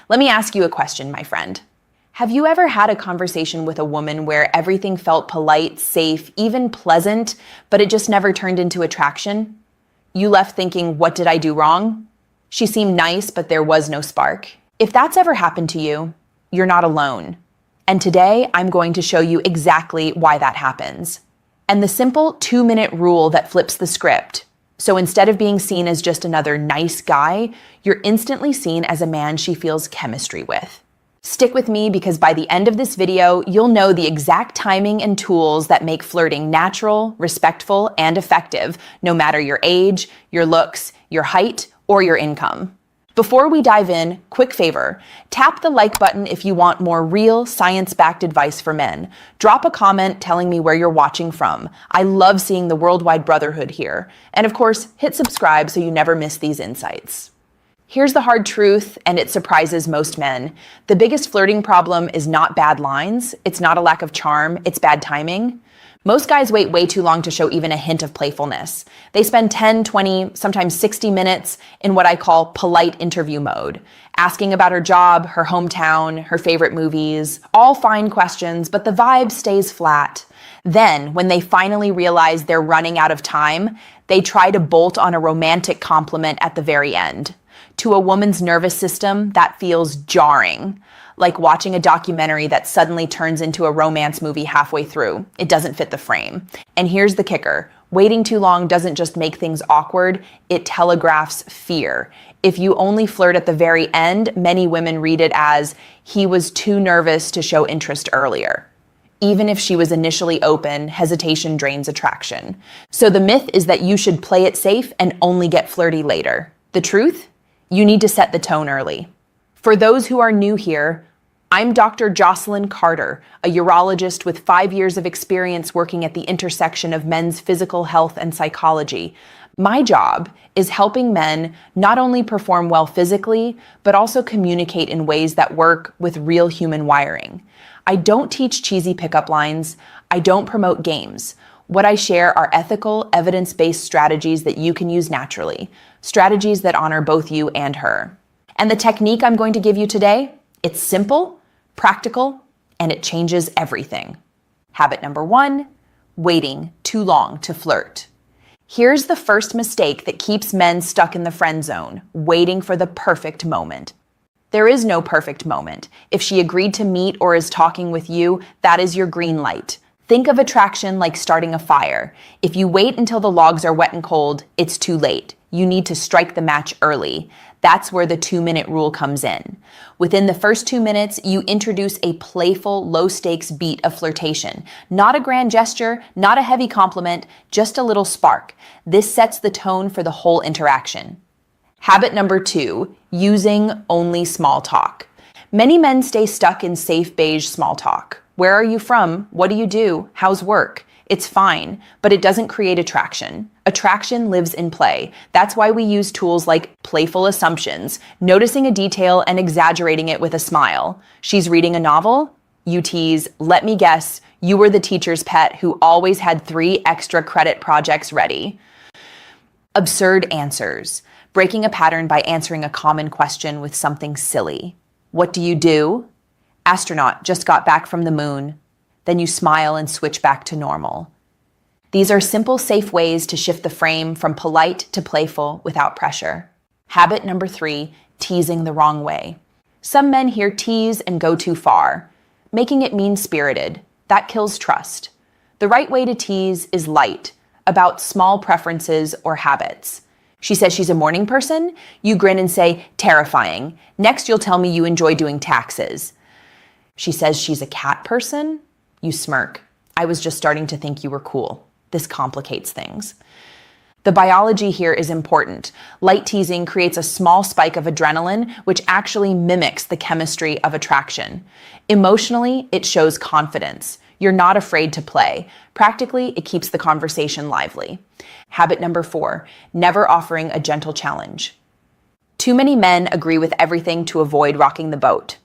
Let me ask you a question, my friend. Have you ever had a conversation with a woman where everything felt polite, safe, even pleasant, but it just never turned into attraction? You left thinking, what did I do wrong? She seemed nice, but there was no spark. If that's ever happened to you, you're not alone. And today, I'm going to show you exactly why that happens. And the simple 2-minute rule that flips the script. So instead of being seen as just another nice guy, you're instantly seen as a man she feels chemistry with. Stick with me because by the end of this video, you'll know the exact timing and tools that make flirting natural, respectful, and effective, no matter your age, your looks, your height, or your income. Before we dive in, quick favor, tap the like button if you want more real, science-backed advice for men. Drop a comment telling me where you're watching from. I love seeing the worldwide brotherhood here. And of course, hit subscribe so you never miss these insights. Here's the hard truth, and it surprises most men. The biggest flirting problem is not bad lines, it's not a lack of charm, it's bad timing. Most guys wait way too long to show even a hint of playfulness. They spend 10, 20, sometimes 60 minutes in what I call polite interview mode, asking about her job, her hometown, her favorite movies, all fine questions, but the vibe stays flat. Then, when they finally realize they're running out of time, they try to bolt on a romantic compliment at the very end. To a woman's nervous system, that feels jarring, like watching a documentary that suddenly turns into a romance movie halfway through. It doesn't fit the frame. And here's the kicker. Waiting too long doesn't just make things awkward, it telegraphs fear. If you only flirt at the very end, many women read it as, he was too nervous to show interest earlier. Even if she was initially open, hesitation drains attraction. So the myth is that you should play it safe and only get flirty later. The truth? You need to set the tone early. For those who are new here, I'm Dr. Jocelyn Carter, a urologist with 5 years of experience working at the intersection of men's physical health and psychology. My job is helping men not only perform well physically, but also communicate in ways that work with real human wiring. I don't teach cheesy pickup lines. I don't promote games. What I share are ethical, evidence-based strategies that you can use naturally, strategies that honor both you and her. And the technique I'm going to give you today, it's simple, practical, and it changes everything. Habit number 1, waiting too long to flirt. Here's the first mistake that keeps men stuck in the friend zone, waiting for the perfect moment. There is no perfect moment. If she agreed to meet or is talking with you, that is your green light. Think of attraction like starting a fire. If you wait until the logs are wet and cold, it's too late. You need to strike the match early. That's where the 2-minute rule comes in. Within the first 2 minutes, you introduce a playful, low-stakes beat of flirtation. Not a grand gesture, not a heavy compliment, just a little spark. This sets the tone for the whole interaction. Habit number 2, using only small talk. Many men stay stuck in safe beige small talk. Where are you from? What do you do? How's work? It's fine, but it doesn't create attraction. Attraction lives in play. That's why we use tools like playful assumptions, noticing a detail and exaggerating it with a smile. She's reading a novel? You tease, let me guess, you were the teacher's pet who always had 3 extra credit projects ready. Absurd answers. Breaking a pattern by answering a common question with something silly. What do you do? Astronaut, just got back from the moon. Then you smile and switch back to normal. These are simple, safe ways to shift the frame from polite to playful without pressure. Habit number 3, teasing the wrong way. Some men hear tease and go too far, making it mean-spirited. That kills trust. The right way to tease is light, about small preferences or habits. She says she's a morning person. You grin and say, terrifying. Next, you'll tell me you enjoy doing taxes. She says she's a cat person. You smirk. I was just starting to think you were cool. This complicates things. The biology here is important. Light teasing creates a small spike of adrenaline, which actually mimics the chemistry of attraction. Emotionally, it shows confidence. You're not afraid to play. Practically, it keeps the conversation lively. Habit number 4, never offering a gentle challenge. Too many men agree with everything to avoid rocking the boat.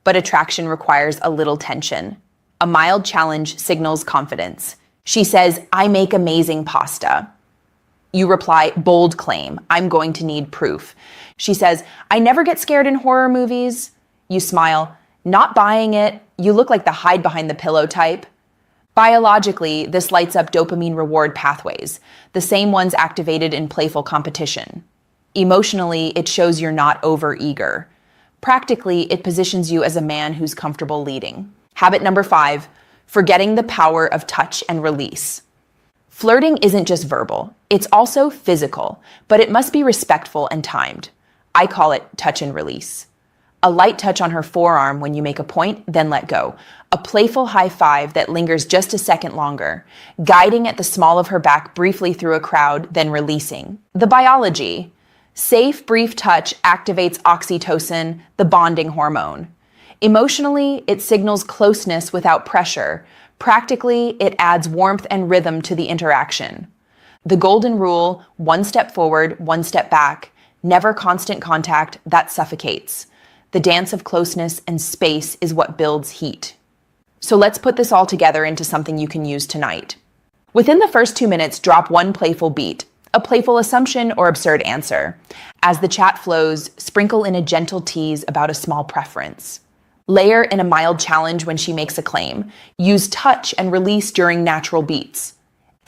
But attraction requires a little tension. A mild challenge signals confidence. She says, I make amazing pasta. You reply, bold claim, I'm going to need proof. She says, I never get scared in horror movies. You smile. Not buying it. You look like the hide behind the pillow type. Biologically, this lights up dopamine reward pathways, the same ones activated in playful competition. Emotionally, it shows you're not overeager. Practically, it positions you as a man who's comfortable leading. Habit number 5, forgetting the power of touch and release. Flirting isn't just verbal, it's also physical, but it must be respectful and timed. I call it touch and release. A light touch on her forearm when you make a point, then let go. A playful high five that lingers just a second longer. Guiding at the small of her back briefly through a crowd, then releasing. The biology. Safe, brief touch activates oxytocin, the bonding hormone. Emotionally, it signals closeness without pressure. Practically, it adds warmth and rhythm to the interaction. The golden rule, 1 step forward, 1 step back. Never constant contact, that suffocates. The dance of closeness and space is what builds heat. So let's put this all together into something you can use tonight. Within the first 2 minutes, drop one playful beat, a playful assumption or absurd answer. As the chat flows, sprinkle in a gentle tease about a small preference. Layer in a mild challenge when she makes a claim. Use touch and release during natural beats.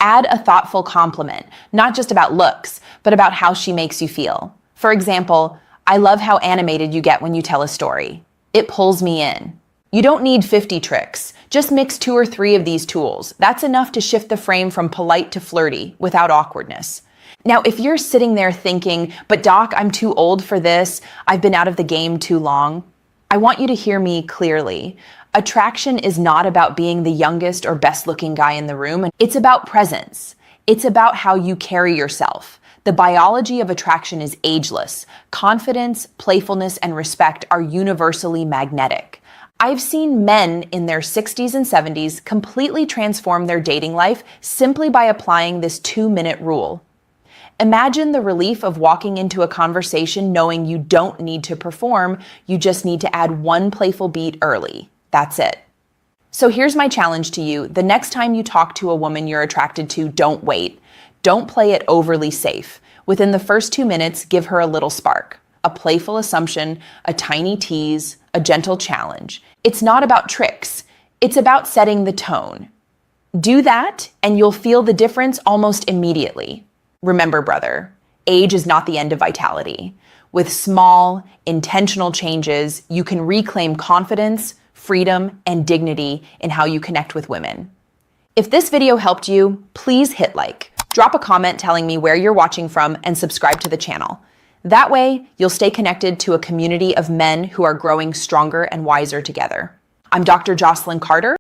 Add a thoughtful compliment, not just about looks, but about how she makes you feel. For example, I love how animated you get when you tell a story. It pulls me in. You don't need 50 tricks. Just mix 2 or 3 of these tools. That's enough to shift the frame from polite to flirty without awkwardness. Now, if you're sitting there thinking, but Doc, I'm too old for this, I've been out of the game too long, I want you to hear me clearly. Attraction is not about being the youngest or best looking guy in the room. It's about presence. It's about how you carry yourself. The biology of attraction is ageless. Confidence, playfulness, and respect are universally magnetic. I've seen men in their 60s and 70s completely transform their dating life simply by applying this 2-minute rule. Imagine the relief of walking into a conversation knowing you don't need to perform, you just need to add one playful beat early. That's it. So here's my challenge to you. The next time you talk to a woman you're attracted to, don't wait. Don't play it overly safe. Within the first 2 minutes, give her a little spark. A playful assumption, a tiny tease, a gentle challenge. It's not about tricks. It's about setting the tone. Do that, and you'll feel the difference almost immediately. Remember, brother, age is not the end of vitality. With small, intentional changes, you can reclaim confidence, freedom, and dignity in how you connect with women. If this video helped you, please hit like. Drop a comment telling me where you're watching from and subscribe to the channel. That way, you'll stay connected to a community of men who are growing stronger and wiser together. I'm Dr. Jocelyn Carter.